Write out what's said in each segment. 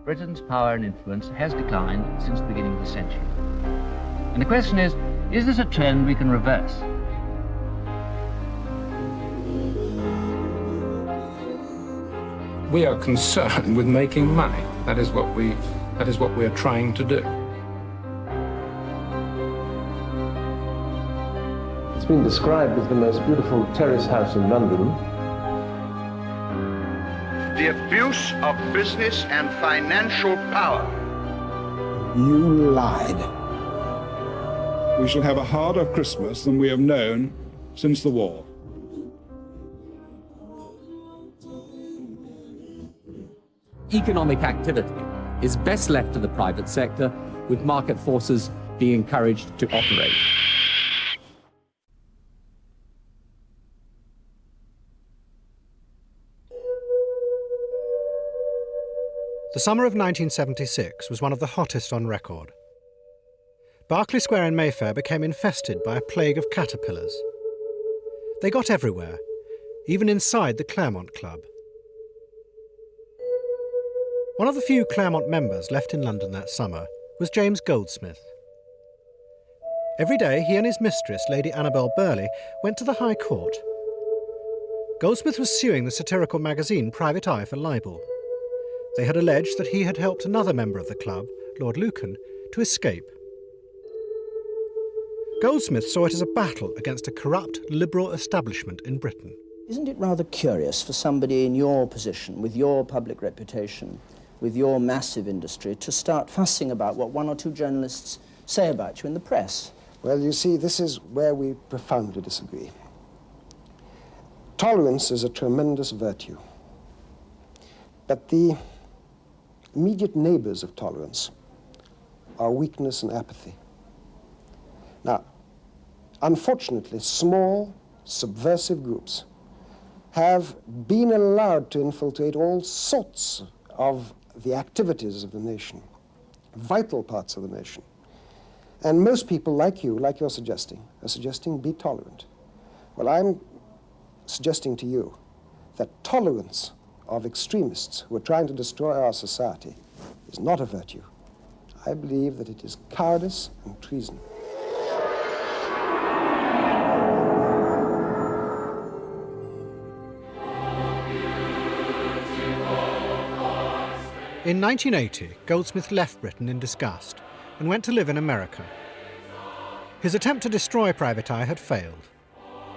Britain's power and influence has declined since the beginning of the century. And the question is this a trend we can reverse? We are concerned with making money. That is what we are trying to do. It's been described as the most beautiful terrace house in London. The abuse of business and financial power. You lied. We shall have a harder Christmas than we have known since the war. Economic activity is best left to the private sector, with market forces being encouraged to operate. The summer of 1976 was one of the hottest on record. Berkeley Square in Mayfair became infested by a plague of caterpillars. They got everywhere, even inside the Claremont Club. One of the few Claremont members left in London that summer was James Goldsmith. Every day, he and his mistress, Lady Annabel Burley, went to the High Court. Goldsmith was suing the satirical magazine Private Eye for libel. They had alleged that he had helped another member of the club, Lord Lucan, to escape. Goldsmith saw it as a battle against a corrupt liberal establishment in Britain. Isn't it rather curious for somebody in your position, with your public reputation, with your massive industry, to start fussing about what one or two journalists say about you in the press? Well, you see, this is where we profoundly disagree. Tolerance is a tremendous virtue. But the immediate neighbors of tolerance are weakness and apathy. Now, unfortunately, small, subversive groups have been allowed to infiltrate all sorts of the activities of the nation, vital parts of the nation. And most people like you're suggesting be tolerant. Well, I'm suggesting to you that tolerance of extremists who are trying to destroy our society is not a virtue. I believe that it is cowardice and treason. In 1980, Goldsmith left Britain in disgust and went to live in America. His attempt to destroy Private Eye had failed.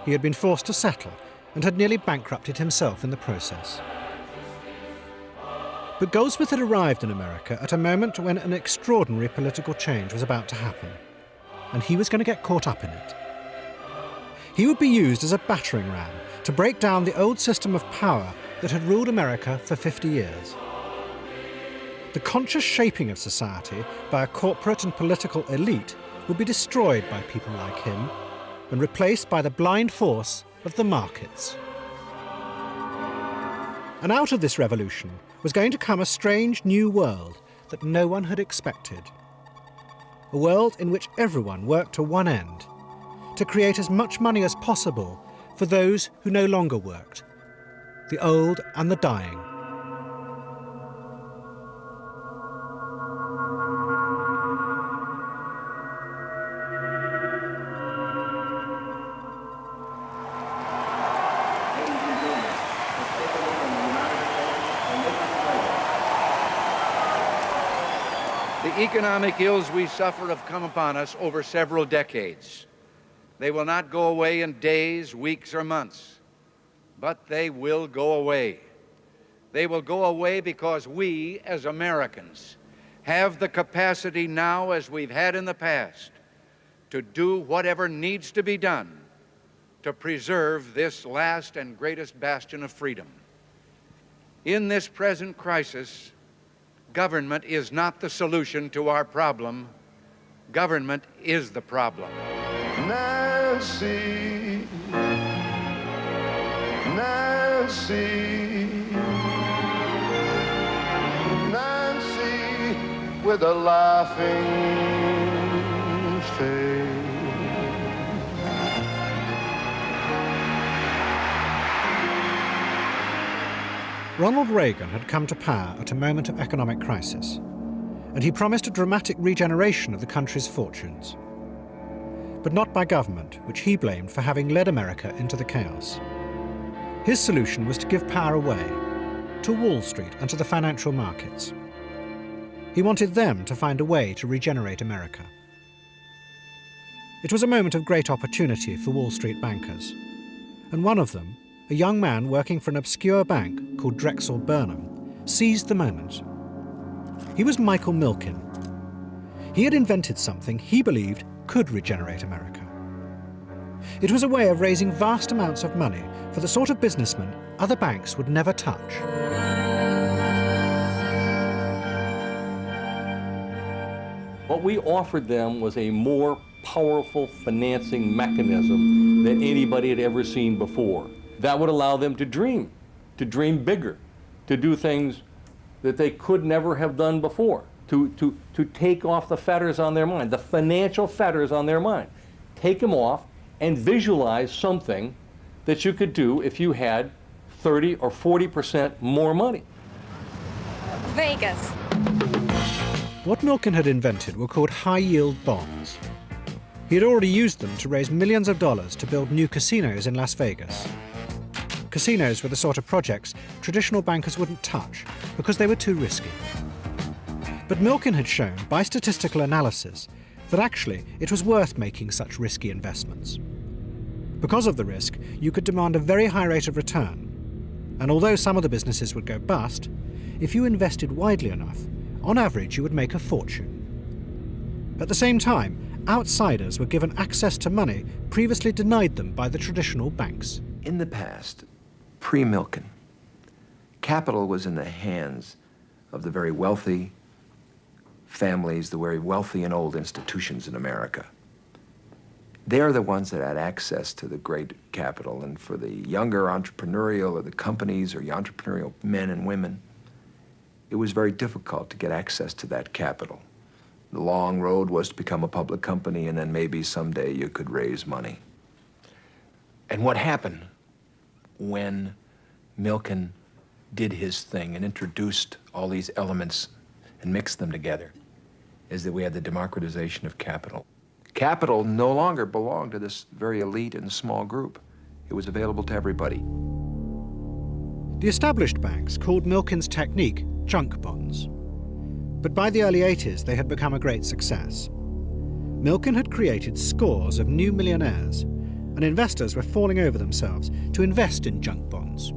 He had been forced to settle and had nearly bankrupted himself in the process. But Goldsmith had arrived in America at a moment when an extraordinary political change was about to happen, and he was going to get caught up in it. He would be used as a battering ram to break down the old system of power that had ruled America for 50 years. The conscious shaping of society by a corporate and political elite would be destroyed by people like him and replaced by the blind force of the markets. And out of this revolution was going to come a strange new world that no one had expected. A world in which everyone worked to one end, to create as much money as possible for those who no longer worked, the old and the dying. The economic ills we suffer have come upon us over several decades. They will not go away in days, weeks, or months, but they will go away. They will go away because we, as Americans, have the capacity now, as we've had in the past, to do whatever needs to be done to preserve this last and greatest bastion of freedom. In this present crisis, government is not the solution to our problem. Government is the problem. Nancy, Nancy, Nancy with a laughing face. Ronald Reagan had come to power at a moment of economic crisis, and he promised a dramatic regeneration of the country's fortunes. But not by government, which he blamed for having led America into the chaos. His solution was to give power away, to Wall Street and to the financial markets. He wanted them to find a way to regenerate America. It was a moment of great opportunity for Wall Street bankers, and one of them, a young man working for an obscure bank called Drexel Burnham, seized the moment. He was Michael Milken. He had invented something he believed could regenerate America. It was a way of raising vast amounts of money for the sort of businessmen other banks would never touch. What we offered them was a more powerful financing mechanism than anybody had ever seen before. That would allow them to dream bigger, to do things that they could never have done before, to take off the fetters on their mind, the financial fetters on their mind. Take them off and visualize something that you could do if you had 30 or 40% more money. Vegas. What Milken had invented were called high-yield bonds. He had already used them to raise millions of dollars to build new casinos in Las Vegas. Casinos were the sort of projects traditional bankers wouldn't touch because they were too risky. But Milken had shown, by statistical analysis, that actually it was worth making such risky investments. Because of the risk, you could demand a very high rate of return. And although some of the businesses would go bust, if you invested widely enough, on average you would make a fortune. At the same time, outsiders were given access to money previously denied them by the traditional banks. In the past, pre-Milken, capital was in the hands of the very wealthy families, the very wealthy and old institutions in America. They're the ones that had access to the great capital, and for the younger entrepreneurial or the companies or the entrepreneurial men and women, it was very difficult to get access to that capital. The long road was to become a public company, and then maybe someday you could raise money. And what happened when Milken did his thing and introduced all these elements and mixed them together is that we had the democratization of capital. Capital no longer belonged to this very elite and small group. It was available to everybody. The established banks called Milken's technique junk bonds. But by the early 80s, they had become a great success. Milken had created scores of new millionaires, and investors were falling over themselves to invest in junk bonds.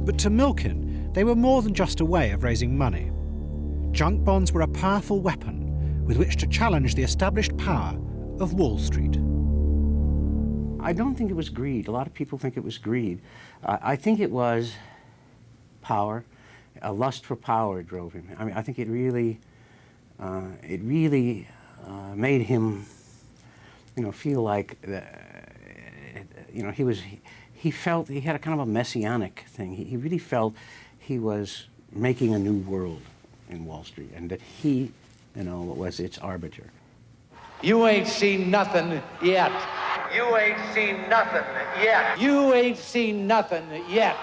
But to Milken, they were more than just a way of raising money. Junk bonds were a powerful weapon with which to challenge the established power of Wall Street. I don't think it was greed. A lot of people think it was greed. I think it was power. A lust for power drove him. I mean, I think it really made him, feel like, he felt he had a kind of a messianic thing. He really felt he was making a new world in Wall Street, and that he, was its arbiter. You ain't seen nothing yet. You ain't seen nothing yet. You ain't seen nothing yet.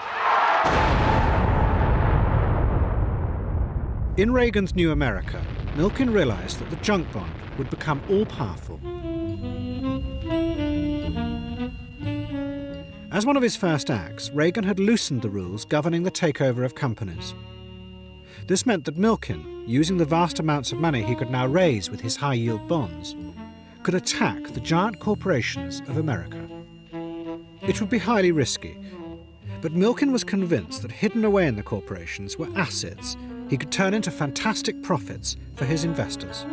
In Reagan's new America, Milken realized that the junk bond would become all-powerful. As one of his first acts, Reagan had loosened the rules governing the takeover of companies. This meant that Milken, using the vast amounts of money he could now raise with his high-yield bonds, could attack the giant corporations of America. It would be highly risky, but Milken was convinced that hidden away in the corporations were assets he could turn into fantastic profits for his investors.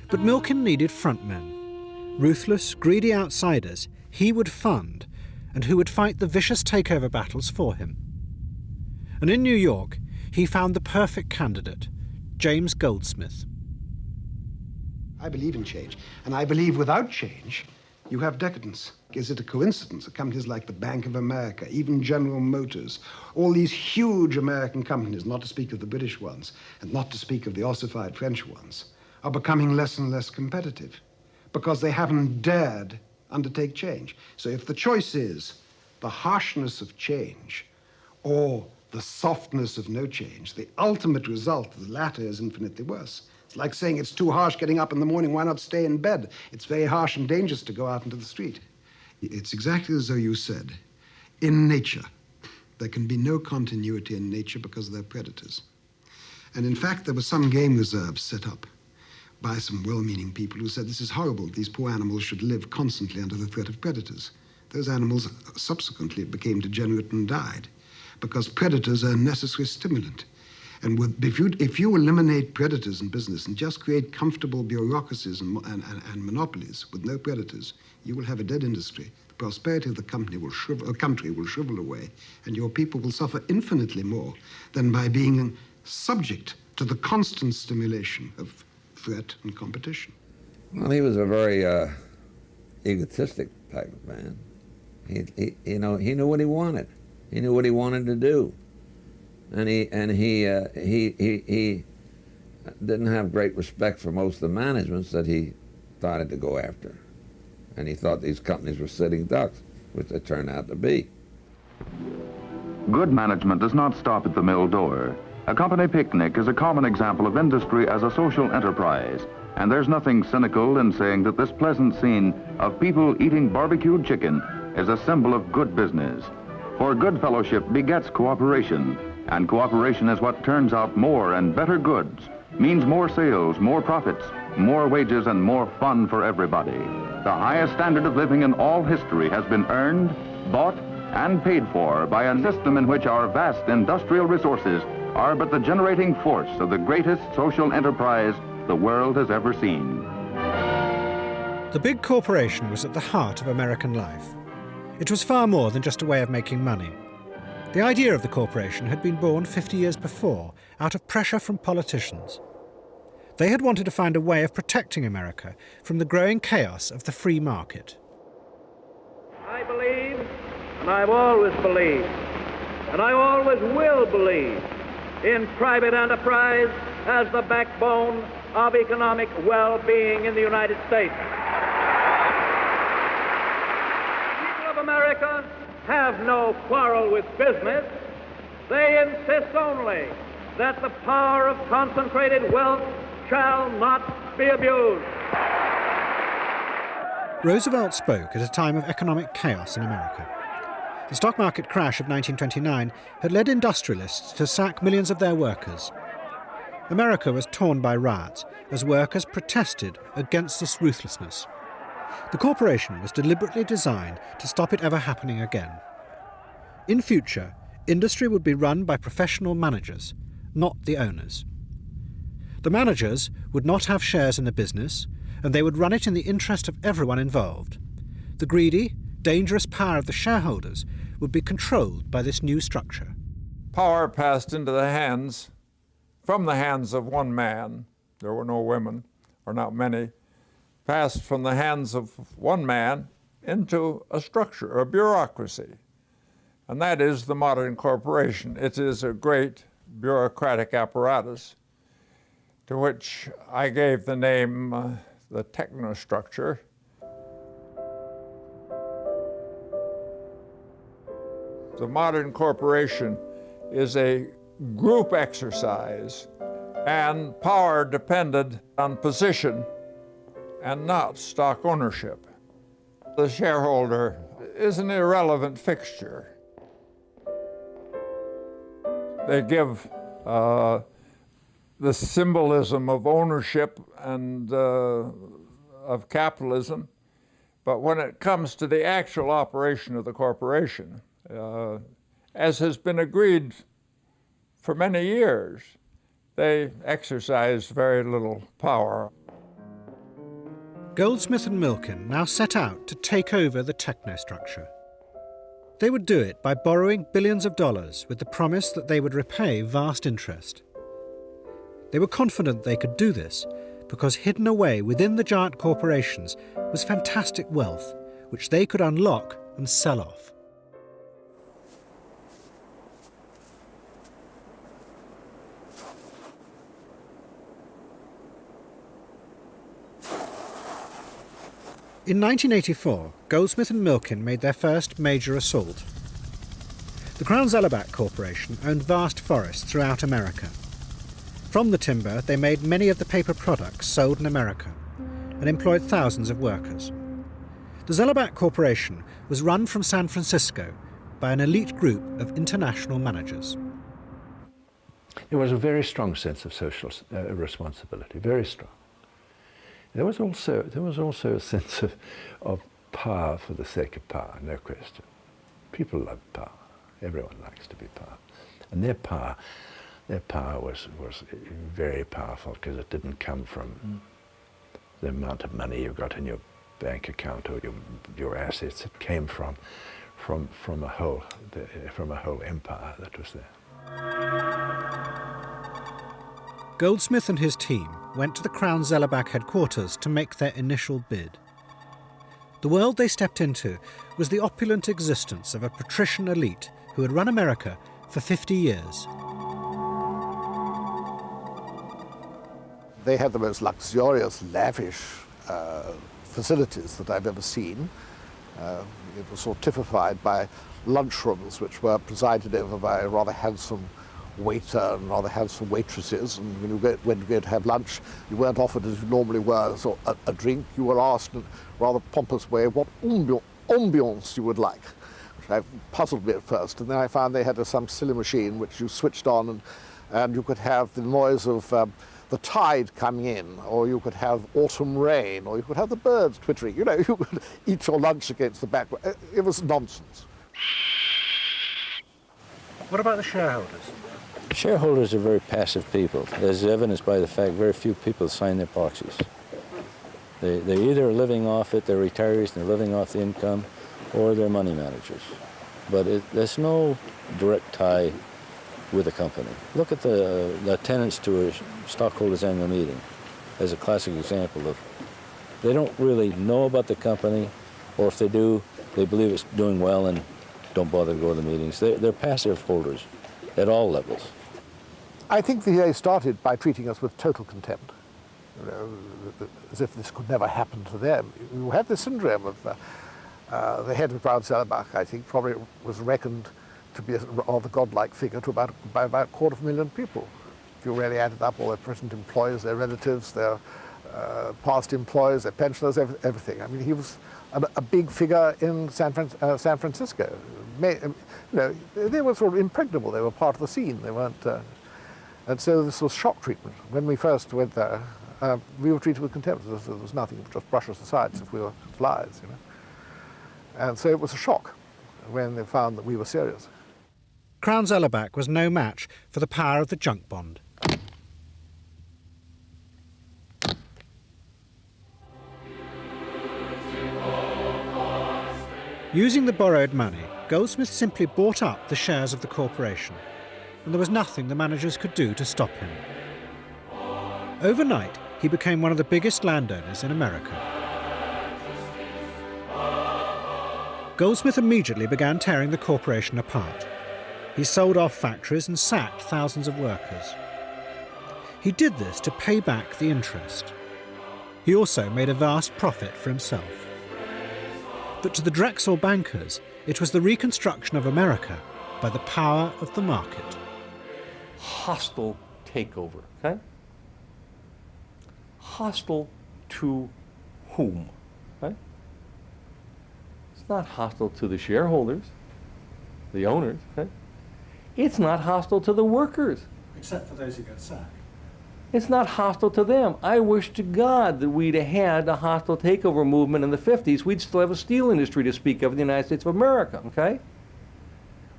But Milken needed frontmen, ruthless, greedy outsiders he would fund and who would fight the vicious takeover battles for him. And in New York, he found the perfect candidate, James Goldsmith. I believe in change, and I believe without change, you have decadence. Is it a coincidence that companies like the Bank of America, even General Motors, all these huge American companies, not to speak of the British ones, and not to speak of the ossified French ones, are becoming less and less competitive because they haven't dared undertake change? So if the choice is the harshness of change or the softness of no change, the ultimate result of the latter is infinitely worse. It's like saying it's too harsh getting up in the morning, why not stay in bed? It's very harsh and dangerous to go out into the street. It's exactly as though you said, in nature, there can be no continuity in nature because they're predators. And in fact, there were some game reserves set up by some well-meaning people who said this is horrible, these poor animals should live constantly under the threat of predators. Those animals subsequently became degenerate and died because predators are a necessary stimulant. And if you eliminate predators in business and just create comfortable bureaucracies and monopolies with no predators, you will have a dead industry. The prosperity of the country will shrivel away, and your people will suffer infinitely more than by being subject to the constant stimulation of threat and competition. Well, he was a very egotistic type of man. He knew what he wanted. He knew what he wanted to do, and he didn't have great respect for most of the managements that he started to go after, and he thought these companies were sitting ducks, which they turned out to be. Good management does not stop at the mill door. A company picnic is a common example of industry as a social enterprise, and there's nothing cynical in saying that this pleasant scene of people eating barbecued chicken is a symbol of good business. For good fellowship begets cooperation, and cooperation is what turns out more and better goods, means more sales, more profits, more wages, and more fun for everybody. The highest standard of living in all history has been earned, bought, and paid for by a system in which our vast industrial resources are but the generating force of the greatest social enterprise the world has ever seen. The big corporation was at the heart of American life. It was far more than just a way of making money. The idea of the corporation had been born 50 years before, out of pressure from politicians. They had wanted to find a way of protecting America from the growing chaos of the free market. I believe, and I've always believed, and I always will believe, in private enterprise as the backbone of economic well-being in the United States. People of America have no quarrel with business. They insist only that the power of concentrated wealth shall not be abused. Roosevelt spoke at a time of economic chaos in America. The stock market crash of 1929 had led industrialists to sack millions of their workers. America was torn by riots as workers protested against this ruthlessness. The corporation was deliberately designed to stop it ever happening again. In future, industry would be run by professional managers, not the owners. The managers would not have shares in the business, and they would run it in the interest of everyone involved. The greedy, dangerous power of the shareholders would be controlled by this new structure. Power passed into the hands, from the hands of one man, there were no women, or not many, passed from the hands of one man into a structure, a bureaucracy. And that is the modern corporation. It is a great bureaucratic apparatus to which I gave the name the Technostructure. The modern corporation is a group exercise, and power depended on position and not stock ownership. The shareholder is an irrelevant fixture. They give the symbolism of ownership and of capitalism, but when it comes to the actual operation of the corporation, as has been agreed for many years, they exercise very little power. Goldsmith and Milken now set out to take over the technostructure. They would do it by borrowing billions of dollars with the promise that they would repay vast interest. They were confident they could do this because hidden away within the giant corporations was fantastic wealth, which they could unlock and sell off. In 1984, Goldsmith and Milken made their first major assault. The Crown-Zellerbach Corporation owned vast forests throughout America. From the timber, they made many of the paper products sold in America and employed thousands of workers. The Zellerbach Corporation was run from San Francisco by an elite group of international managers. There was a very strong sense of social responsibility, very strong. There was also a sense of power for the sake of power, no question. People love power. Everyone likes to be power. And their power was very powerful because it didn't come from the amount of money you got in your bank account or your assets. It came from a whole empire that was there. Goldsmith and his team went to the Crown-Zellerbach headquarters to make their initial bid. The world they stepped into was the opulent existence of a patrician elite who had run America for 50 years. They had the most luxurious, lavish facilities that I've ever seen. It was sort of typified by lunchrooms which were presided over by a rather handsome waiter and rather handsome waitresses, and when you went to have lunch, you weren't offered as you normally were a drink. You were asked in a rather pompous way what ambiance you would like, which puzzled me at first, and then I found they had some silly machine which you switched on and you could have the noise of the tide coming in, or you could have autumn rain, or you could have the birds twittering. You know, you could eat your lunch against the background. It was nonsense. What about the shareholders? Shareholders are very passive people, as evidenced by the fact very few people sign their proxies. They're either living off it, they're retirees and they're living off the income, or they're money managers. But there's no direct tie with the company. Look at the attendance to a stockholders' annual meeting as a classic example of they don't really know about the company, or if they do, they believe it's doing well and don't bother to go to the meetings. They're passive holders at all levels. I think they started by treating us with total contempt, you know, as if this could never happen to them. You have the syndrome of the head of Crown-Zellerbach, I think, probably was reckoned to be a rather godlike figure by about 250,000 people. If you really added up all their present employees, their relatives, their past employees, their pensioners, everything. I mean, he was a big figure in San Francisco. You know, they were sort of impregnable. They were part of the scene. They weren't, and so this was shock treatment. When we first went there, we were treated with contempt. There was nothing, just brush us aside as if we were flies, you know. And so it was a shock when they found that we were serious. Crown-Zellerbach was no match for the power of the junk bond. Using the borrowed money, Goldsmith simply bought up the shares of the corporation, and there was nothing the managers could do to stop him. Overnight, he became one of the biggest landowners in America. Goldsmith immediately began tearing the corporation apart. He sold off factories and sacked thousands of workers. He did this to pay back the interest. He also made a vast profit for himself. But to the Drexel bankers, it was the reconstruction of America by the power of the market. Hostile takeover, okay? Hostile to whom, okay? It's not hostile to the shareholders, the owners, okay? It's not hostile to the workers. Except for those who get sacked. It's not hostile to them. I wish to God that we'd have had a hostile takeover movement in the 50s. We'd still have a steel industry to speak of in the United States of America, okay?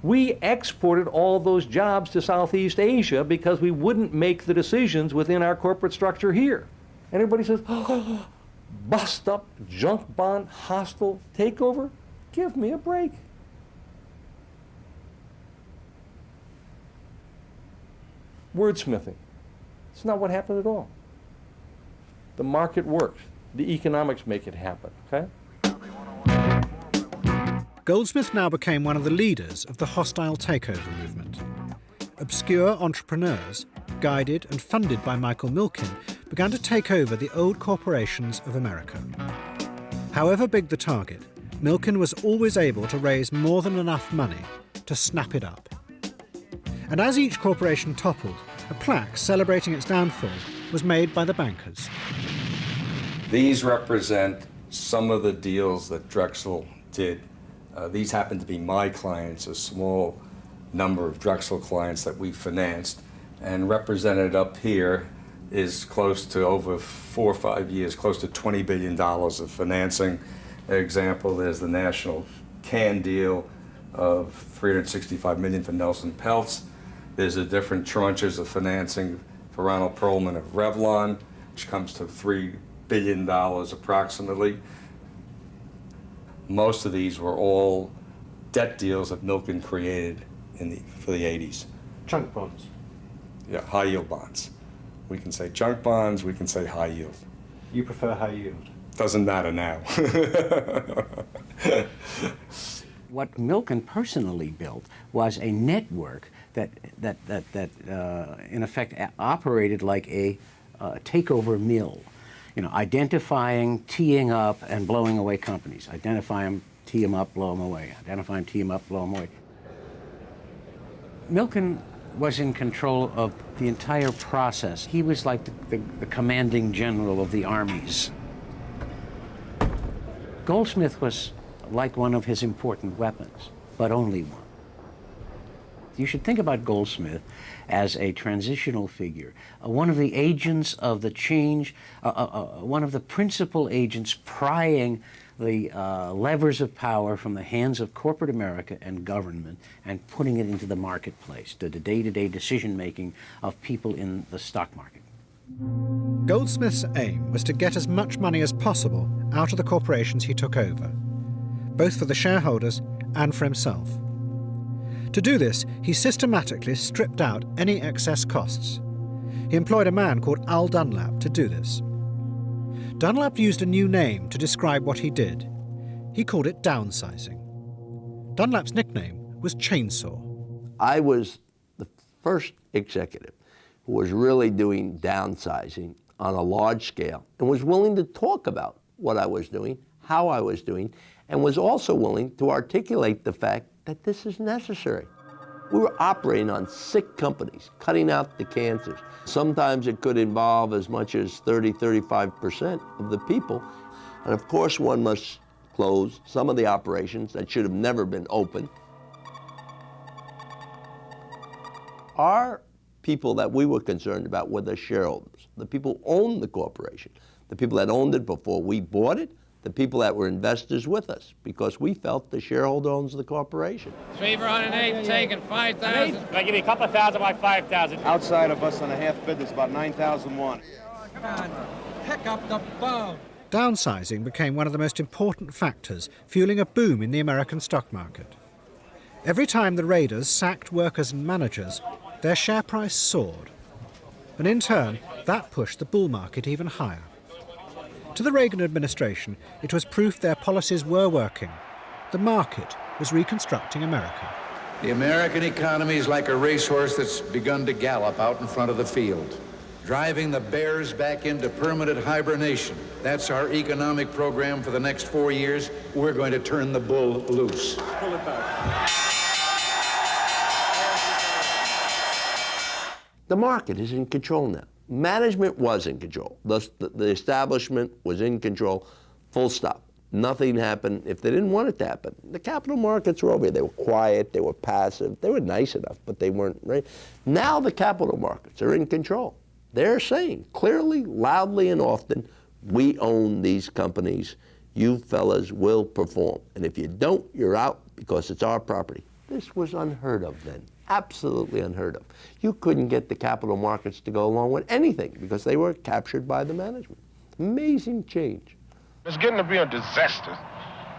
We exported all those jobs to Southeast Asia because we wouldn't make the decisions within our corporate structure here. And everybody says, oh, bust up, junk bond, hostile takeover? Give me a break. Wordsmithing. It's not what happened at all. The market works. The economics make it happen, okay? Goldsmith now became one of the leaders of the hostile takeover movement. Obscure entrepreneurs, guided and funded by Michael Milken, began to take over the old corporations of America. However big the target, Milken was always able to raise more than enough money to snap it up. And as each corporation toppled, a plaque celebrating its downfall was made by the bankers. These represent some of the deals that Drexel did. These happen to be my clients, a small number of Drexel clients that we financed, and represented up here is close to, over 4 or 5 years, close to $20 billion of financing. An example, there's the National Can deal of $365 million for Nelson Peltz. There's the different tranches of financing for Ronald Perlman of Revlon, which comes to $3 billion approximately. Most of these were all debt deals that Milken created for the 80s. Junk bonds. Yeah, high yield bonds. We can say junk bonds, we can say high yield. You prefer high yield? Doesn't matter now. What Milken personally built was a network that in effect operated like a takeover mill. You know, identifying, teeing up, and blowing away companies. Identify them, tee them up, blow them away. Identify them, tee them up, blow them away. Milken was in control of the entire process. He was like the commanding general of the armies. Goldsmith was like one of his important weapons, but only one. You should think about Goldsmith as a transitional figure, one of the agents of the change, one of the principal agents prying the levers of power from the hands of corporate America and government and putting it into the marketplace, to the day-to-day decision-making of people in the stock market. Goldsmith's aim was to get as much money as possible out of the corporations he took over, both for the shareholders and for himself. To do this, he systematically stripped out any excess costs. He employed a man called Al Dunlap to do this. Dunlap used a new name to describe what he did. He called it downsizing. Dunlap's nickname was Chainsaw. I was the first executive who was really doing downsizing on a large scale and was willing to talk about what I was doing, how I was doing, and was also willing to articulate the fact that this is necessary. We were operating on sick companies, cutting out the cancers. Sometimes it could involve as much as 35% of the people. And of course, one must close some of the operations that should have never been open. Our people that we were concerned about were the shareholders, the people who owned the corporation, the people that owned it before we bought it, the people that were investors with us, because we felt the shareholder owns the corporation. 3 for 108, taking 5,000. I give you a couple thousand by 5,000. Outside of us on a half bid, there's about 9,001. Come on, pick up the phone. Downsizing became one of the most important factors fueling a boom in the American stock market. Every time the raiders sacked workers and managers, their share price soared. And in turn, that pushed the bull market even higher. To the Reagan administration, it was proof their policies were working. The market was reconstructing America. The American economy is like a racehorse that's begun to gallop out in front of the field, driving the bears back into permanent hibernation. That's our economic program for the next 4 years. We're going to turn the bull loose. Pull it back. The market is in control now. Management was in control. Thus, the establishment was in control, full stop. Nothing happened if they didn't want it to happen. The capital markets were over here. They were quiet, they were passive, they were nice enough, but they weren't right. Now the capital markets are in control. They're saying clearly, loudly, and often, we own these companies. You fellas will perform. And if you don't, you're out because it's our property. This was unheard of then. Absolutely unheard of. You couldn't get the capital markets to go along with anything because they were captured by the management. Amazing change. It's getting to be a disaster.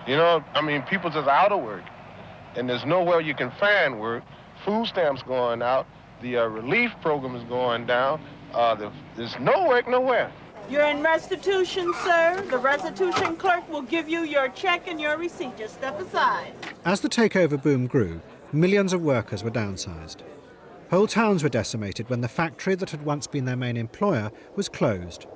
You know, I mean, people just out of work, and there's nowhere you can find work. Food stamps going out. The relief program is going down. There's no work nowhere. You're in restitution, sir. The restitution clerk will give you your check and your receipt. Just step aside. As the takeover boom grew, millions of workers were downsized. Whole towns were decimated when the factory that had once been their main employer was closed.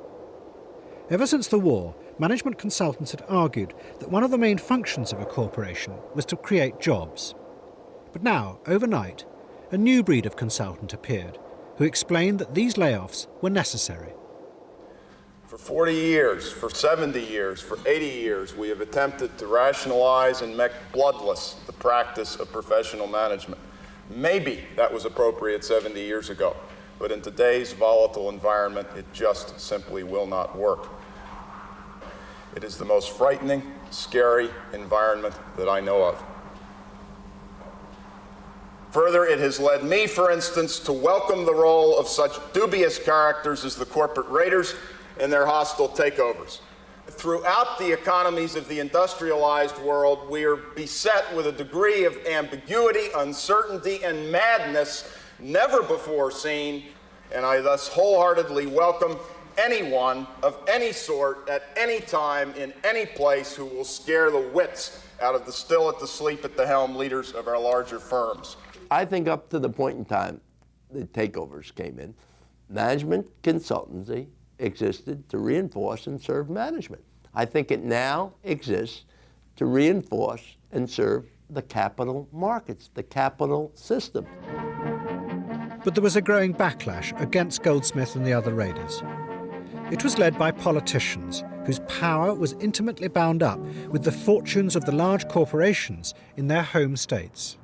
Ever since the war, management consultants had argued that one of the main functions of a corporation was to create jobs. But now, overnight, a new breed of consultant appeared who explained that these layoffs were necessary. For 40 years, for 70 years, for 80 years, we have attempted to rationalize and make bloodless the practice of professional management. Maybe that was appropriate 70 years ago, but in today's volatile environment, it just simply will not work. It is the most frightening, scary environment that I know of. Further, it has led me, for instance, to welcome the role of such dubious characters as the corporate raiders and their hostile takeovers. Throughout the economies of the industrialized world, we are beset with a degree of ambiguity, uncertainty, and madness never before seen, and I thus wholeheartedly welcome anyone of any sort at any time in any place who will scare the wits out of the still at the sleep at the helm leaders of our larger firms. I think up to the point in time the takeovers came in, management consultancy existed to reinforce and serve management. I think it now exists to reinforce and serve the capital markets, the capital system. But there was a growing backlash against Goldsmith and the other raiders. It was led by politicians whose power was intimately bound up with the fortunes of the large corporations in their home states.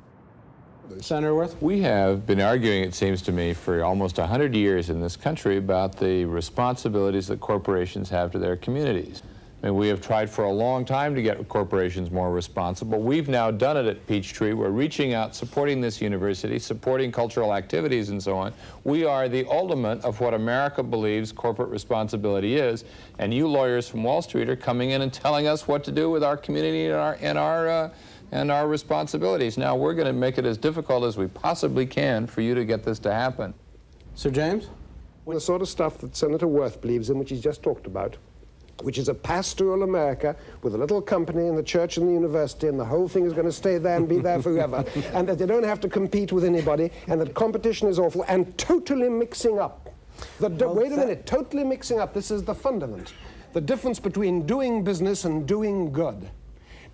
Senator Worth? We have been arguing, it seems to me, for almost 100 years in this country about the responsibilities that corporations have to their communities. I mean, we have tried for a long time to get corporations more responsible. We've now done it at Peachtree. We're reaching out, supporting this university, supporting cultural activities and so on. We are the ultimate of what America believes corporate responsibility is, and you lawyers from Wall Street are coming in and telling us what to do with our community and our responsibilities. Now, we're going to make it as difficult as we possibly can for you to get this to happen. Sir James? The sort of stuff that Senator Worth believes in, which he's just talked about, which is a pastoral America with a little company and the church and the university, and the whole thing is going to stay there and be there forever, and that they don't have to compete with anybody, and that competition is awful, and totally mixing up. Wait a minute, totally mixing up. This is the fundament. The difference between doing business and doing good.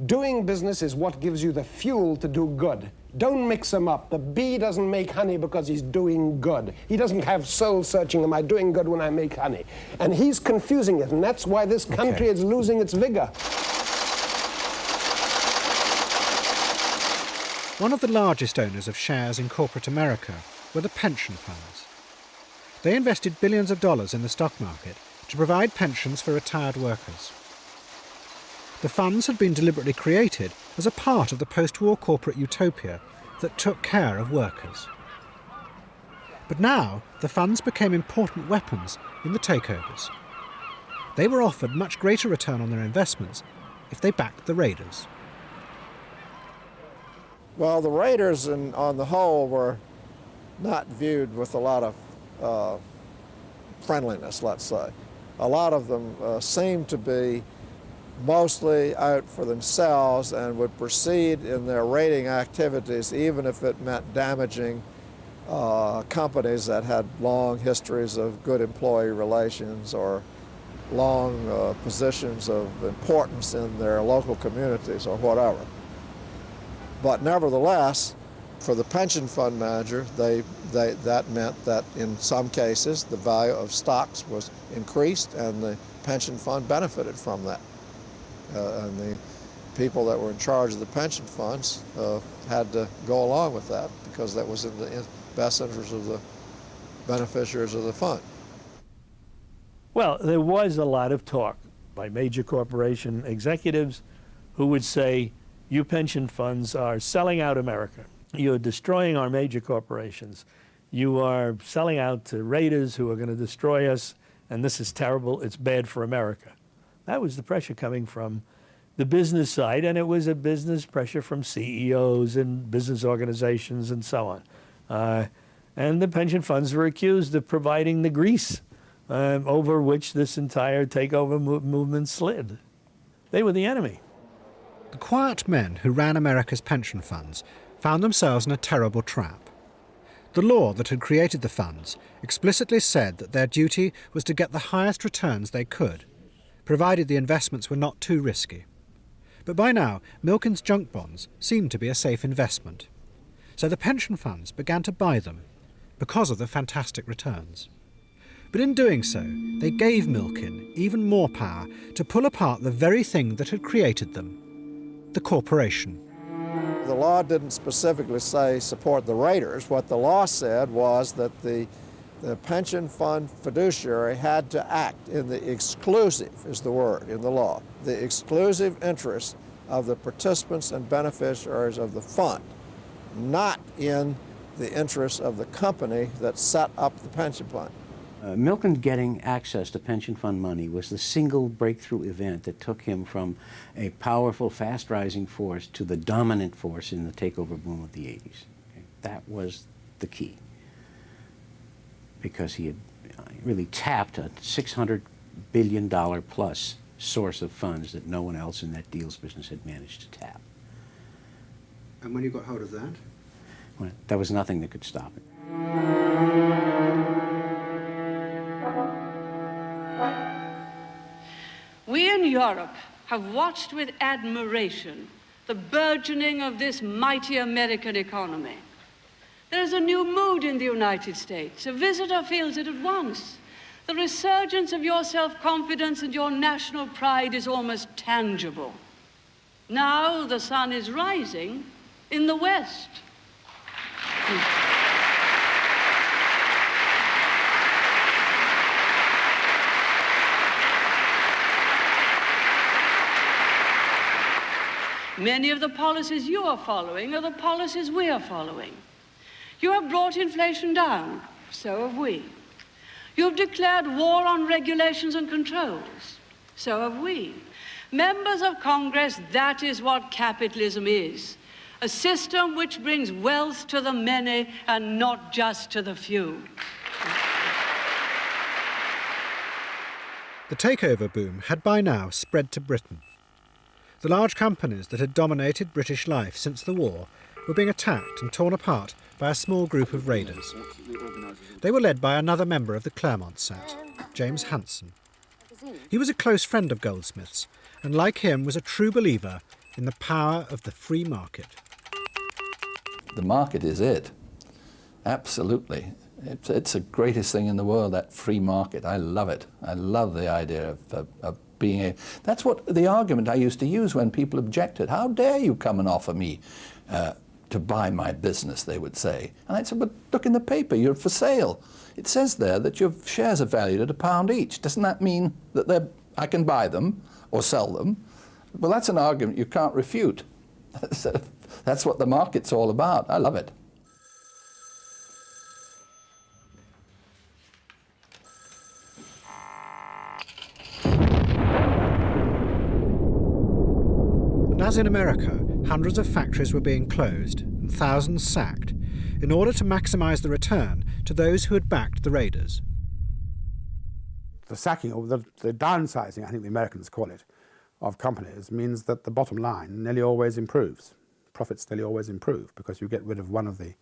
Doing business is what gives you the fuel to do good. Don't mix them up. The bee doesn't make honey because he's doing good. He doesn't have soul searching, am I doing good when I make honey? And he's confusing it, and that's why this country is losing its vigor. One of the largest owners of shares in corporate America were the pension funds. They invested billions of dollars in the stock market to provide pensions for retired workers. The funds had been deliberately created as a part of the post-war corporate utopia that took care of workers. But now, the funds became important weapons in the takeovers. They were offered much greater return on their investments if they backed the raiders. Well, the raiders, on the whole, were not viewed with a lot of friendliness, let's say. A lot of them seemed to be mostly out for themselves and would proceed in their raiding activities even if it meant damaging companies that had long histories of good employee relations or long positions of importance in their local communities or whatever. But nevertheless, for the pension fund manager, that meant that in some cases the value of stocks was increased and the pension fund benefited from that. And the people that were in charge of the pension funds had to go along with that because that was in the best interest of the beneficiaries of the fund. Well, there was a lot of talk by major corporation executives who would say, you pension funds are selling out America. You're destroying our major corporations. You are selling out to raiders who are going to destroy us, and this is terrible. It's bad for America. That was the pressure coming from the business side, and it was a business pressure from CEOs and business organizations and so on. And the pension funds were accused of providing the grease over which this entire takeover movement slid. They were the enemy. The quiet men who ran America's pension funds found themselves in a terrible trap. The law that had created the funds explicitly said that their duty was to get the highest returns they could, provided the investments were not too risky. But by now, Milken's junk bonds seemed to be a safe investment. so the pension funds began to buy them because of the fantastic returns. But in doing so, they gave Milken even more power to pull apart the very thing that had created them, the corporation. The law didn't specifically say support the raiders. What the law said was that the pension fund fiduciary had to act in the exclusive, is the word in the law, the exclusive interest of the participants and beneficiaries of the fund, not in the interest of the company that set up the pension fund. Milken getting access to pension fund money was the single breakthrough event that took him from a powerful, fast-rising force to the dominant force in the takeover boom of the 80s. Okay? That was the key, because he had really tapped a $600 billion plus source of funds that no one else in that deals business had managed to tap. And when you got hold of that? Well, there was nothing that could stop it. We in Europe have watched with admiration the burgeoning of this mighty American economy. There is a new mood in the United States. A visitor feels it at once. The resurgence of your self-confidence and your national pride is almost tangible. Now the sun is rising in the West. Many of the policies you are following are the policies we are following. You have brought inflation down, so have we. You have declared war on regulations and controls, so have we. Members of Congress, that is what capitalism is. A system which brings wealth to the many and not just to the few. The takeover boom had by now spread to Britain. The large companies that had dominated British life since the war were being attacked and torn apart by a small group of raiders. They were led by another member of the Claremont set, James Hanson. He was a close friend of Goldsmith's, and like him was a true believer in the power of the free market. The market is it. Absolutely. It's the greatest thing in the world, that free market. I love it. I love the idea of being a... That's what the argument I used to use when people objected. How dare you come and offer me to buy my business, they would say. And I said, but look in the paper, you're for sale. It says there that your shares are valued at £1 each. Doesn't that mean that I can buy them or sell them? Well, that's an argument you can't refute. That's what the market's all about. I love it. And as in America, hundreds of factories were being closed and thousands sacked in order to maximise the return to those who had backed the raiders. The sacking, or the downsizing, I think the Americans call it, of companies means that the bottom line nearly always improves. Profits nearly always improve because you get rid of one of the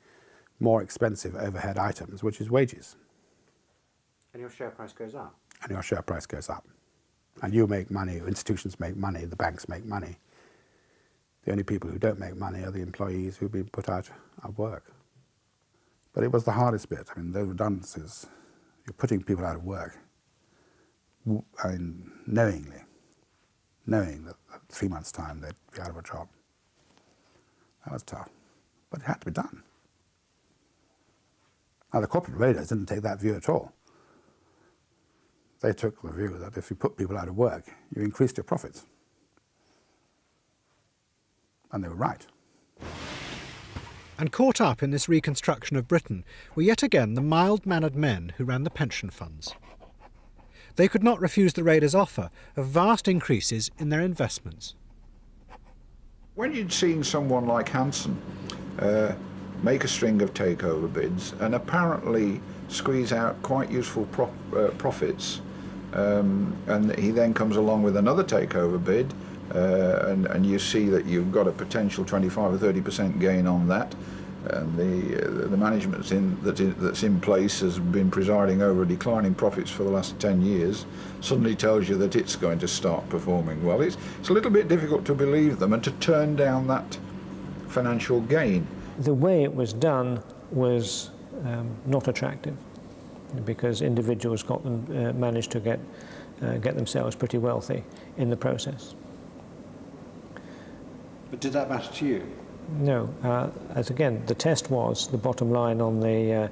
more expensive overhead items, which is wages. And your share price goes up. And your share price goes up. And you make money, institutions make money, the banks make money. The only people who don't make money are the employees who've been put out of work. But it was the hardest bit. I mean, those redundancies, you're putting people out of work, I mean, knowing that in 3 months' time they'd be out of a job. That was tough, but it had to be done. Now, the corporate raiders didn't take that view at all. They took the view that if you put people out of work, you increased your profits. And they were right. And caught up in this reconstruction of Britain were yet again the mild-mannered men who ran the pension funds. They could not refuse the raiders' offer of vast increases in their investments. When you'd seen someone like Hanson make a string of takeover bids and apparently squeeze out quite useful profits, and he then comes along with another takeover bid, and you see that you've got a potential 25 or 30% gain on that, and the management that's in place has been presiding over declining profits for the last 10 years, suddenly tells you that it's going to start performing well. It's a little bit difficult to believe them and to turn down that financial gain. The way it was done was not attractive, because individuals managed to get themselves pretty wealthy in the process. But did that matter to you? No, as again, the test was the bottom line on the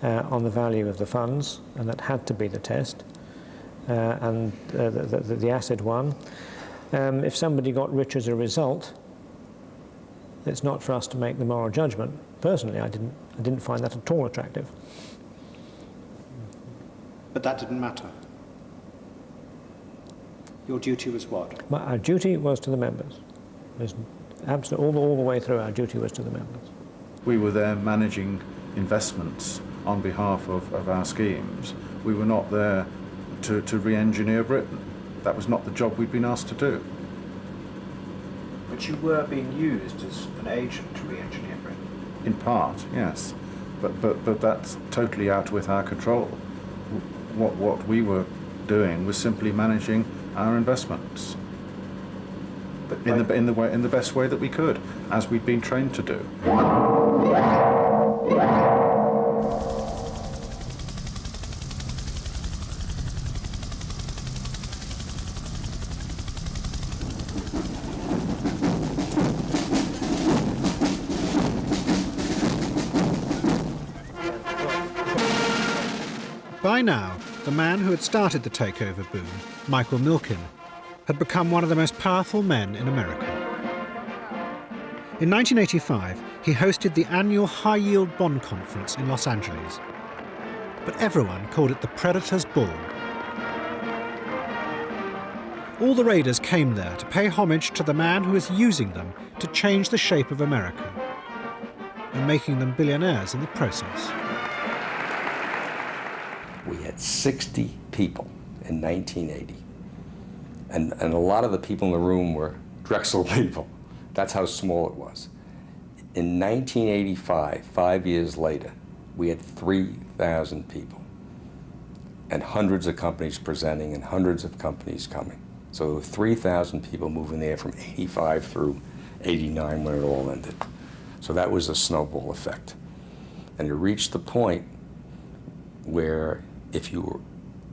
value of the funds, and that had to be the test, and the asset won. If somebody got rich as a result, it's not for us to make the moral judgment. Personally, I didn't find that at all attractive. But that didn't matter. Your duty was what? Our duty was to the members. Absolutely, all the way through, our duty was to the members. We were there managing investments on behalf of our schemes. We were not there to re-engineer Britain. That was not the job we'd been asked to do. But you were being used as an agent to re-engineer Britain. In part, yes. But that's totally out with our control. What we were doing was simply managing our investments in the best way that we could, as we'd been trained to do. By now, the man who had started the takeover boom, Michael Milken, had become one of the most powerful men in America. In 1985, he hosted the annual high-yield bond conference in Los Angeles. But everyone called it the Predator's Ball. All the raiders came there to pay homage to the man who was using them to change the shape of America and making them billionaires in the process. We had 60 people in 1980. And a lot of the people in the room were Drexel people. That's how small it was. In 1985, 5 years later, we had 3,000 people and hundreds of companies presenting and hundreds of companies coming. So there were 3,000 people moving there from 85 through 89 when it all ended. So that was a snowball effect. And it reached the point where if you were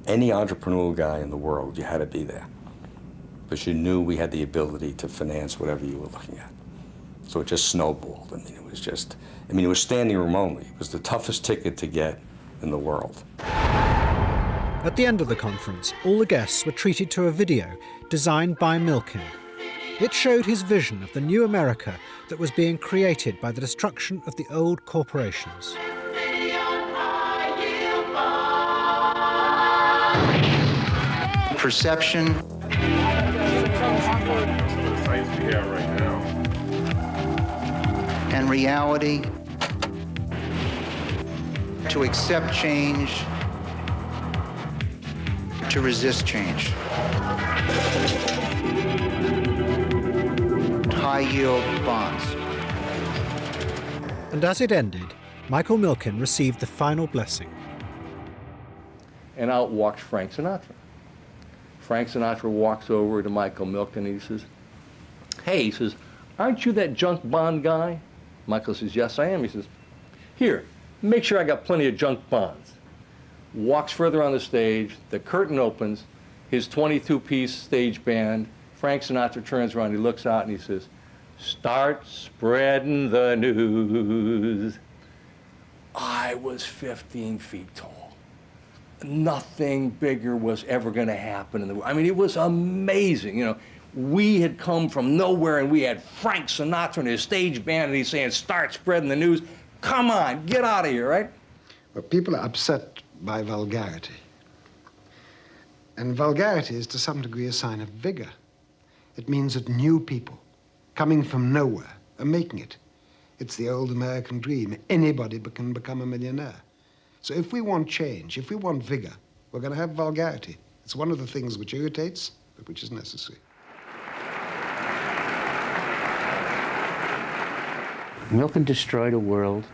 any entrepreneurial guy in the world, you had to be there, because you knew we had the ability to finance whatever you were looking at. So it just snowballed. I mean, it was standing room only. It was the toughest ticket to get in the world. At the end of the conference, all the guests were treated to a video designed by Milken. It showed his vision of the new America that was being created by the destruction of the old corporations. Perception and reality, to accept change, to resist change. High-yield bonds. And as it ended, Michael Milken received the final blessing. And out walks Frank Sinatra. Frank Sinatra walks over to Michael Milken and he says, "Hey," he says, "aren't you that junk bond guy?" Michael says, "Yes, I am." He says, "Here, make sure I got plenty of junk bonds." Walks further on the stage, the curtain opens, his 22-piece stage band, Frank Sinatra turns around, he looks out and he says, "Start spreading the news." I was 15 feet tall. Nothing bigger was ever going to happen in the world. I mean, it was amazing. You know, we had come from nowhere and we had Frank Sinatra and his stage band and he's saying, "Start spreading the news." Come on, get out of here, right? Well, people are upset by vulgarity. And vulgarity is to some degree a sign of vigor. It means that new people coming from nowhere are making it. It's the old American dream. Anybody can become a millionaire. So if we want change, if we want vigor, we're going to have vulgarity. It's one of the things which irritates, but which is necessary. Milken destroyed a world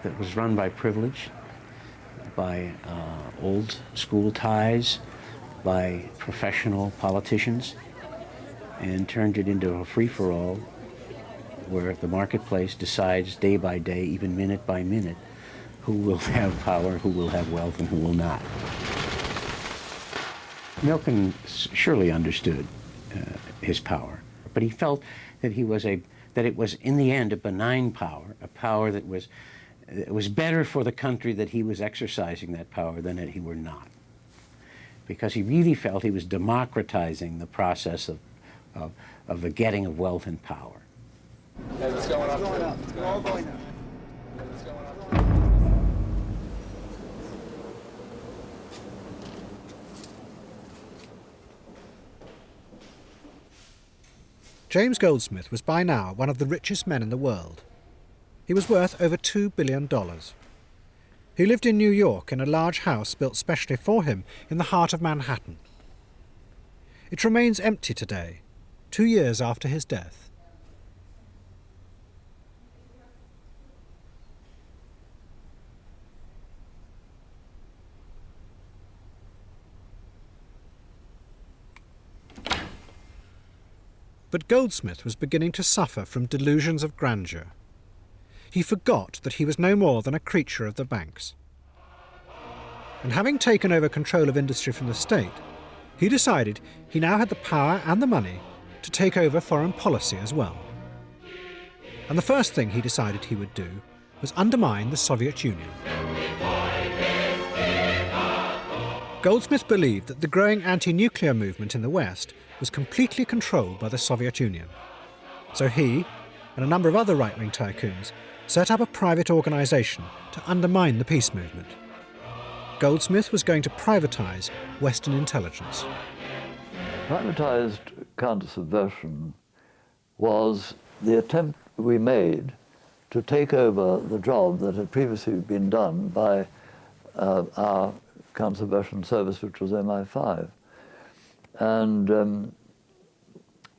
that was run by privilege, by old school ties, by professional politicians, and turned it into a free-for-all where the marketplace decides day by day, even minute by minute, who will have power, who will have wealth, and who will not. Milken surely understood his power, but he felt that it was in the end a benign power, a power that was better for the country that he was exercising that power than that he were not, because he really felt he was democratizing the process of the getting of wealth and power. It's going up. It's all going up. James Goldsmith was by now one of the richest men in the world. He was worth over $2 billion. He lived in New York in a large house built specially for him in the heart of Manhattan. It remains empty today, 2 years after his death. But Goldsmith was beginning to suffer from delusions of grandeur. He forgot that he was no more than a creature of the banks. And having taken over control of industry from the state, he decided he now had the power and the money to take over foreign policy as well. And the first thing he decided he would do was undermine the Soviet Union. Goldsmith believed that the growing anti-nuclear movement in the West was completely controlled by the Soviet Union. So he, and a number of other right-wing tycoons, set up a private organisation to undermine the peace movement. Goldsmith was going to privatise Western intelligence. Privatised counter-subversion was the attempt we made to take over the job that had previously been done by our counter-subversion service, which was MI5. And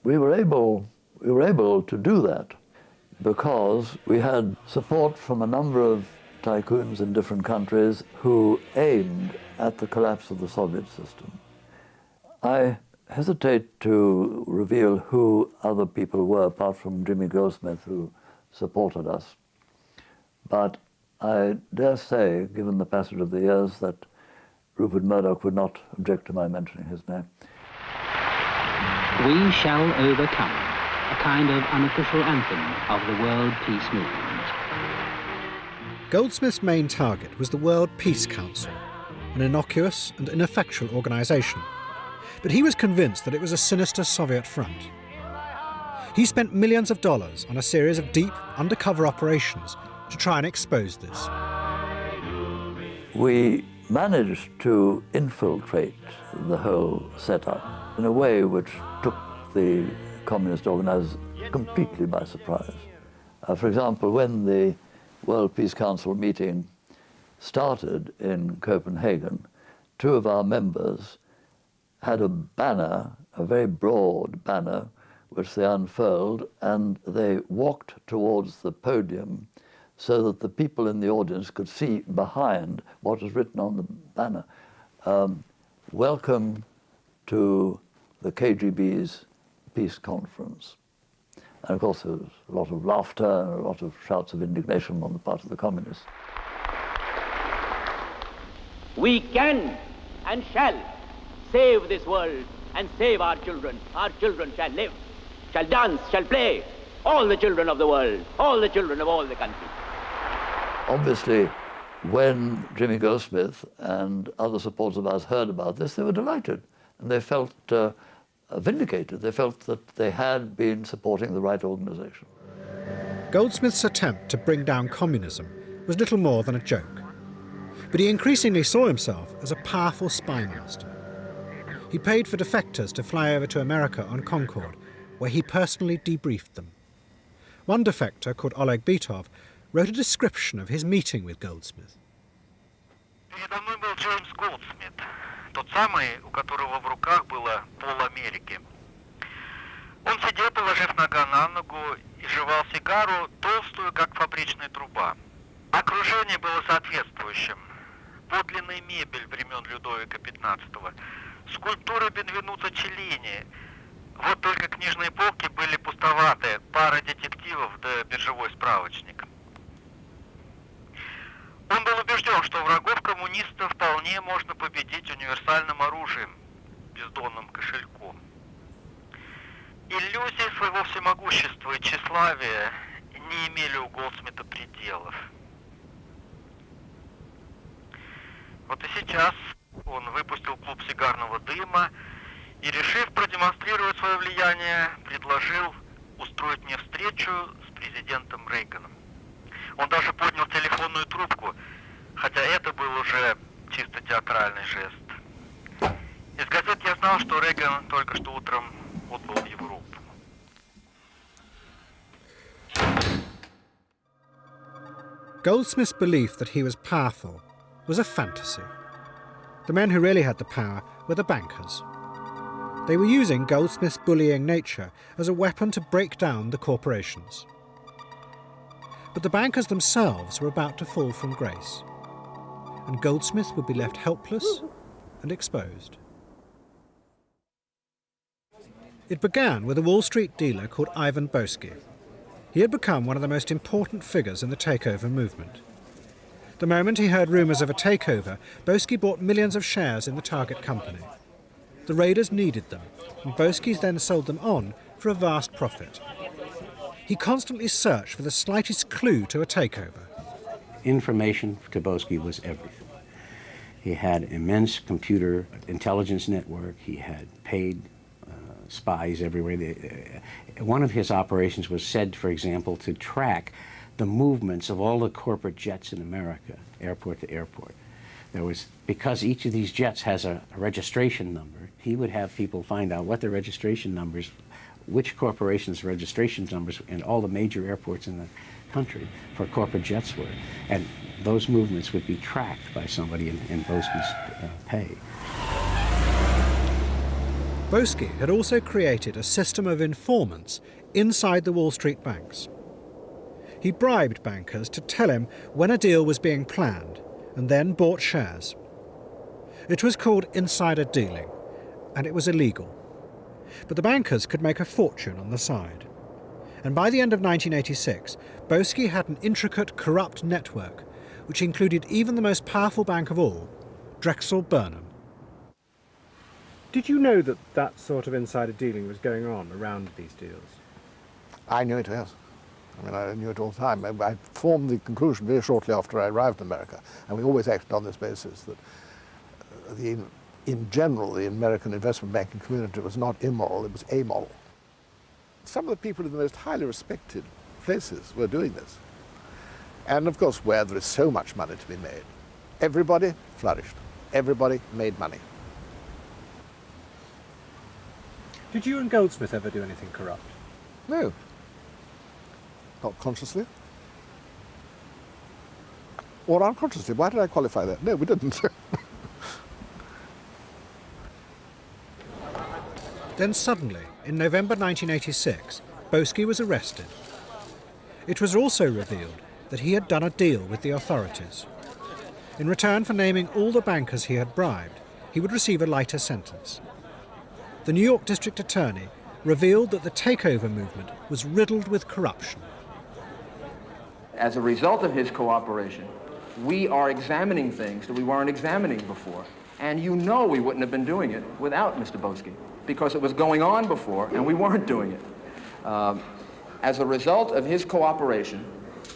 we were able to do that because we had support from a number of tycoons in different countries who aimed at the collapse of the Soviet system. I hesitate to reveal who other people were apart from Jimmy Goldsmith, who supported us. But I dare say, given the passage of the years, that Rupert Murdoch would not object to my mentioning his name. We shall overcome, a kind of unofficial anthem of the world peace movement. Goldsmith's main target was the World Peace Council, an innocuous and ineffectual organisation. But he was convinced that it was a sinister Soviet front. He spent millions of dollars on a series of deep, undercover operations to try and expose this. We managed to infiltrate the whole setup in a way which took the communist organisers completely by surprise. For example, when the World Peace Council meeting started in Copenhagen, two of our members had a banner, a very broad banner, which they unfurled, and they walked towards the podium so that the people in the audience could see behind what was written on the banner. Welcome to the KGB's peace conference. And of course there was a lot of laughter and a lot of shouts of indignation on the part of the communists. We can and shall save this world and save our children. Our children shall live, shall dance, shall play. All the children of the world, all the children of all the countries. Obviously, when Jimmy Goldsmith and other supporters of ours heard about this, they were delighted. And they felt vindicated. They felt that they had been supporting the right organisation. Goldsmith's attempt to bring down communism was little more than a joke. But he increasingly saw himself as a powerful spy master. He paid for defectors to fly over to America on Concorde, where he personally debriefed them. One defector, called Oleg Bitov, wrote a description of his meeting with Goldsmith. Передо мной был Джеймс Голдсмит, тот самый, у которого в руках было пол Америки. Он сидел, положив нога на ногу, и жевал сигару, толстую, как фабричная труба. Окружение было соответствующим. Подлинная мебель времен Людовика XV, скульптуры Бенвенуто Челлини, Вот только книжные полки были пустоваты, пара детективов да биржевой справочник. Он был убежден, что врагов коммунистов вполне можно победить универсальным оружием, бездонным кошельком. Иллюзии своего всемогущества и тщеславия не имели у Голдсмита пределов. Вот и сейчас он выпустил клуб сигарного дыма и, решив продемонстрировать свое влияние, предложил устроить мне встречу с президентом Рейганом. Он даже поднял телефонную трубку, хотя это был уже чисто театральный жест. Из газет я знал, что Рейган только что утром отбыл в Европу. Goldsmith's belief that he was powerful was a fantasy. The men who really had the power were the bankers. They were using Goldsmith's bullying nature as a weapon to break down the corporations. But the bankers themselves were about to fall from grace, and Goldsmith would be left helpless and exposed. It began with a Wall Street dealer called Ivan Boesky. He had become one of the most important figures in the takeover movement. The moment he heard rumours of a takeover, Boesky bought millions of shares in the target company. The raiders needed them, and Boesky then sold them on for a vast profit. He constantly searched for the slightest clue to a takeover. Information to Boesky was everything. He had immense computer intelligence network. He had paid spies everywhere. One of his operations was said, for example, to track the movements of all the corporate jets in America, airport to airport. There was, because each of these jets has a registration number, he would have people find out what the registration numbers, which corporations' registration numbers in all the major airports in the country for corporate jets were. And those movements would be tracked by somebody in Boesky's pay. Boesky had also created a system of informants inside the Wall Street banks. He bribed bankers to tell him when a deal was being planned and then bought shares. It was called insider dealing, and it was illegal. But the bankers could make a fortune on the side. And by the end of 1986, Boesky had an intricate, corrupt network, which included even the most powerful bank of all, Drexel Burnham. Did you know that that sort of insider dealing was going on around these deals? I knew it, yes. I mean, I knew it all the time. I formed the conclusion very shortly after I arrived in America, and we always acted on this basis that in general, the American investment banking community was not immoral, it was amoral. Some of the people in the most highly respected places were doing this. And of course, where there is so much money to be made, everybody flourished. Everybody made money. Did you and Goldsmith ever do anything corrupt? No. Not consciously. Or unconsciously. Why did I qualify that? No, we didn't. Then suddenly, in November 1986, Boesky was arrested. It was also revealed that he had done a deal with the authorities. In return for naming all the bankers he had bribed, he would receive a lighter sentence. The New York District Attorney revealed that the takeover movement was riddled with corruption. As a result of his cooperation, we are examining things that we weren't examining before. And you know we wouldn't have been doing it without Mr. Boesky, because it was going on before and we weren't doing it. As a result of his cooperation,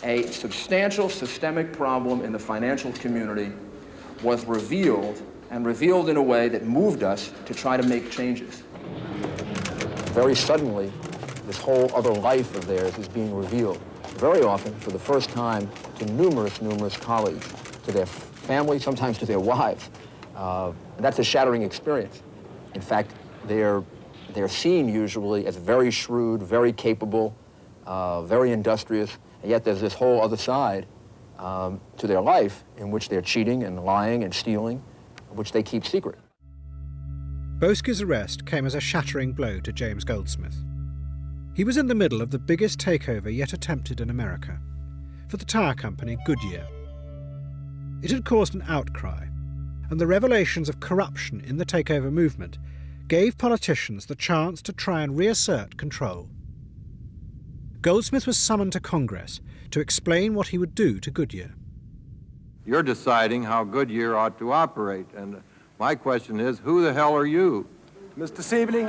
a substantial systemic problem in the financial community was revealed, and revealed in a way that moved us to try to make changes. Very suddenly, this whole other life of theirs is being revealed, very often for the first time to numerous colleagues, to their families, sometimes to their wives. That's a shattering experience. In fact, they're seen usually as very shrewd, very capable, very industrious, and yet there's this whole other side to their life in which they're cheating and lying and stealing, which they keep secret. Boesky's arrest came as a shattering blow to James Goldsmith. He was in the middle of the biggest takeover yet attempted in America, for the tire company Goodyear. It had caused an outcry, and the revelations of corruption in the takeover movement gave politicians the chance to try and reassert control. Goldsmith was summoned to Congress to explain what he would do to Goodyear. You're deciding how Goodyear ought to operate, and my question is, who the hell are you? Mr. Siebling,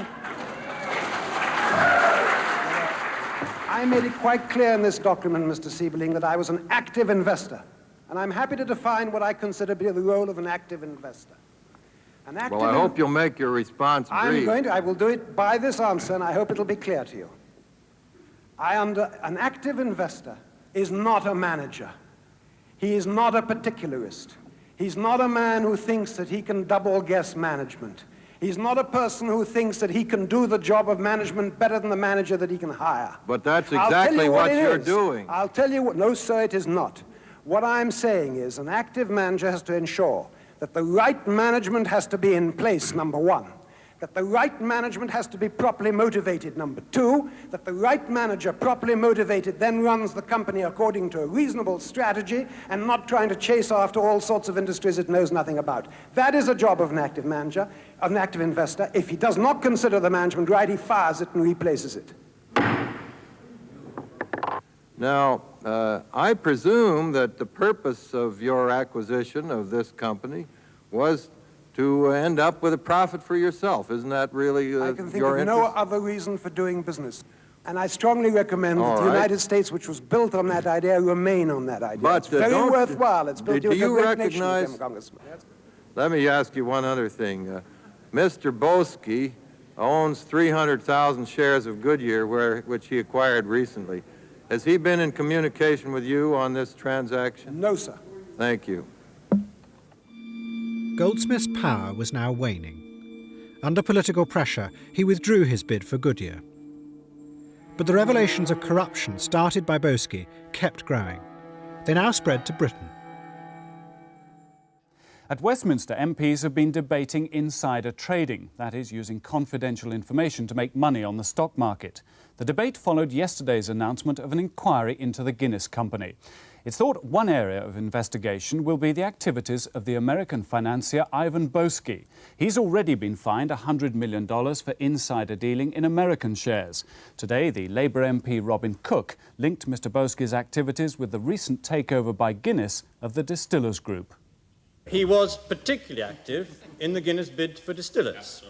I made it quite clear in this document, Mr. Siebling, that I was an active investor, and I'm happy to define what I consider to be the role of an active investor. Well, I hope you'll make your response brief. I will do it by this answer, and I hope it'll be clear to you. An active investor is not a manager. He is not a particularist. He's not a man who thinks that he can double-guess management. He's not a person who thinks that he can do the job of management better than the manager that he can hire. But that's exactly what you're doing. I'll tell you what, no, sir, it is not. What I'm saying is an active manager has to ensure that the right management has to be in place, number one. That the right management has to be properly motivated, number two. That the right manager, properly motivated, then runs the company according to a reasonable strategy and not trying to chase after all sorts of industries it knows nothing about. That is a job of an active manager, of an active investor. If he does not consider the management right, he fires it and replaces it. Now, I presume that the purpose of your acquisition of this company was to end up with a profit for yourself. Isn't that really your interest? I can think of no other reason for doing business. And I strongly recommend that the United States, which was built on that idea, remain on that idea. But it's very worthwhile. It's built do you a great recognize, nation, Congressman. Let me ask you one other thing. Mr. Boesky owns 300,000 shares of Goodyear, which he acquired recently. Has he been in communication with you on this transaction? No, sir. Thank you. Goldsmith's power was now waning. Under political pressure, he withdrew his bid for Goodyear. But the revelations of corruption started by Boesky kept growing. They now spread to Britain. At Westminster, MPs have been debating insider trading, that is, using confidential information to make money on the stock market. The debate followed yesterday's announcement of an inquiry into the Guinness Company. It's thought one area of investigation will be the activities of the American financier Ivan Boesky. He's already been fined $100 million for insider dealing in American shares. Today, the Labour MP Robin Cook linked Mr. Boesky's activities with the recent takeover by Guinness of the Distillers Group. He was particularly active in the Guinness bid for distillers.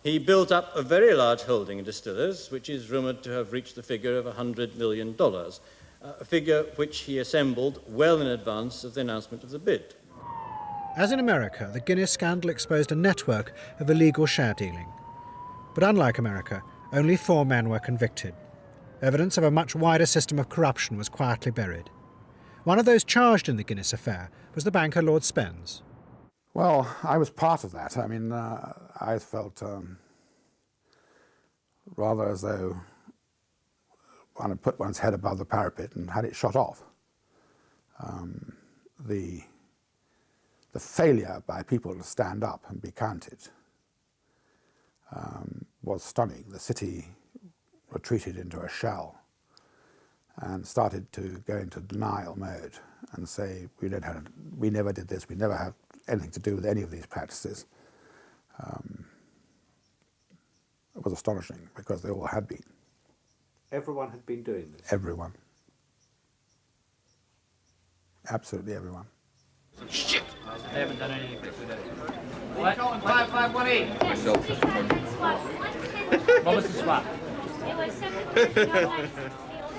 He built up a very large holding in distillers, which is rumoured to have reached the figure of $100 million. A figure which he assembled well in advance of the announcement of the bid. As in America, the Guinness scandal exposed a network of illegal share dealing. But unlike America, only 4 men were convicted. Evidence of a much wider system of corruption was quietly buried. One of those charged in the Guinness affair was the banker Lord Spence. Well, I was part of that. I mean, I felt rather as though one had put one's head above the parapet and had it shot off. The failure by people to stand up and be counted was stunning. The city retreated into a shell and started to go into denial mode and say, we never did this, we never had anything to do with any of these practices. It was astonishing because they all had been. Everyone had been doing this? Everyone. Absolutely everyone. Shit! I haven't done anything today. What? 5518. What was the swap?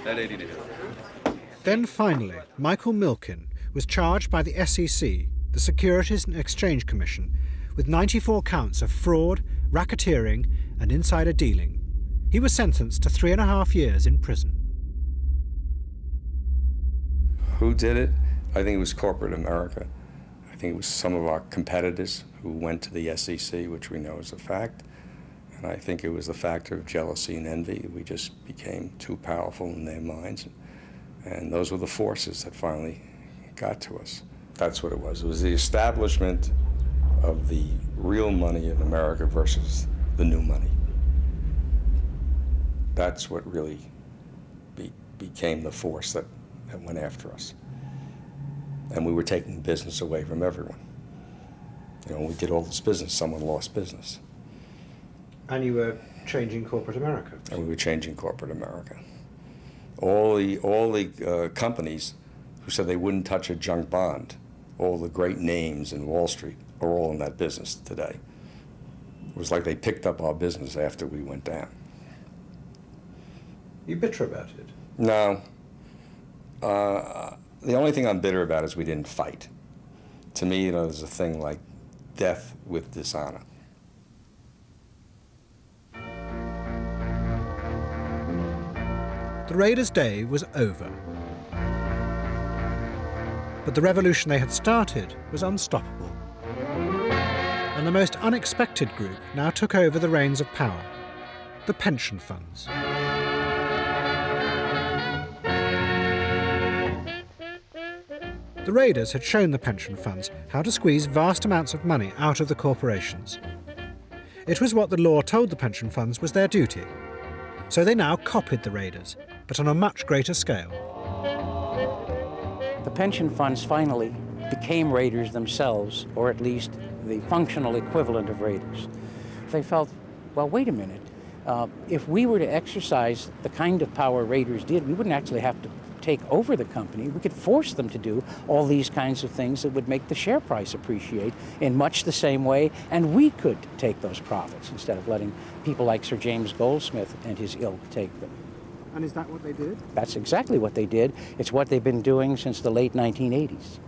That 80. Then finally, Michael Milken was charged by the SEC, the Securities and Exchange Commission, with 94 counts of fraud, racketeering and insider dealing. He was sentenced to 3.5 years in prison. Who did it? I think it was corporate America. I think it was some of our competitors who went to the SEC, which we know is a fact. And I think it was the factor of jealousy and envy. We just became too powerful in their minds. And those were the forces that finally got to us. That's what it was. It was the establishment of the real money in America versus the new money. That's what really became the force that went after us. And we were taking business away from everyone. You know, when we did all this business, someone lost business. And you were changing corporate America. And we were changing corporate America. All the companies who said they wouldn't touch a junk bond, all the great names in Wall Street are all in that business today. It was like they picked up our business after we went down. You bitter about it? No. The only thing I'm bitter about is we didn't fight. To me, you know, there's a thing like death with dishonor. The Raiders' day was over. But the revolution they had started was unstoppable. And the most unexpected group now took over the reins of power, the pension funds. The Raiders had shown the pension funds how to squeeze vast amounts of money out of the corporations. It was what the law told the pension funds was their duty. So they now copied the Raiders, but on a much greater scale. The pension funds finally became raiders themselves, or at least the functional equivalent of raiders. They felt, well, wait a minute. If we were to exercise the kind of power raiders did, we wouldn't actually have to take over the company. We could force them to do all these kinds of things that would make the share price appreciate in much the same way, and we could take those profits instead of letting people like Sir James Goldsmith and his ilk take them. And is that what they did? That's exactly what they did. It's what they've been doing since the late 1980s.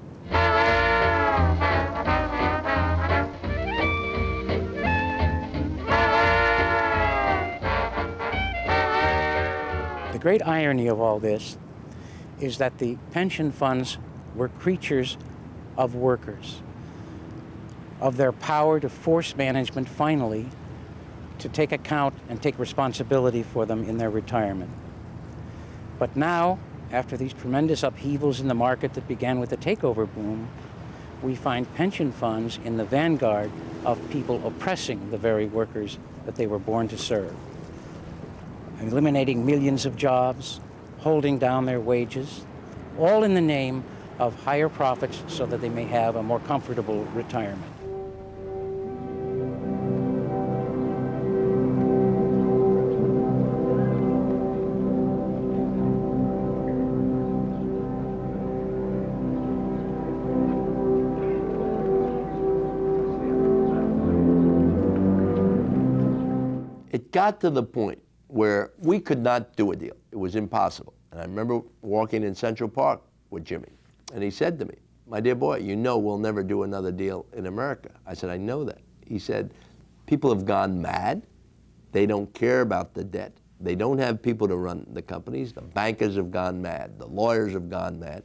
The great irony of all this is that the pension funds were creatures of workers, of their power to force management finally to take account and take responsibility for them in their retirement. But now, after these tremendous upheavals in the market that began with the takeover boom, we find pension funds in the vanguard of people oppressing the very workers that they were born to serve, eliminating millions of jobs, holding down their wages, all in the name of higher profits so that they may have a more comfortable retirement. It got to the point where we could not do a deal. It was impossible. And I remember walking in Central Park with Jimmy, and he said to me, "My dear boy, you know we'll never do another deal in America." I said, "I know that." He said, "People have gone mad. They don't care about the debt. They don't have people to run the companies. The bankers have gone mad. The lawyers have gone mad.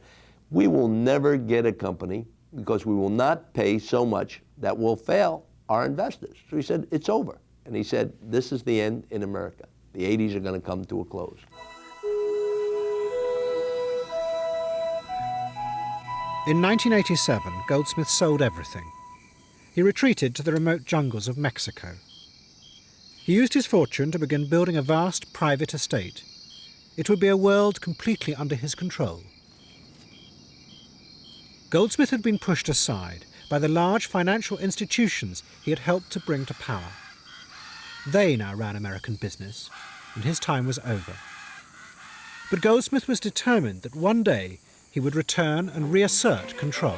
We will never get a company because we will not pay so much that will fail our investors." So he said, "It's over." And he said, "This is the end in America. The 80s are going to come to a close." In 1987, Goldsmith sold everything. He retreated to the remote jungles of Mexico. He used his fortune to begin building a vast private estate. It would be a world completely under his control. Goldsmith had been pushed aside by the large financial institutions he had helped to bring to power. They now ran American business, and his time was over. But Goldsmith was determined that one day he would return and reassert control.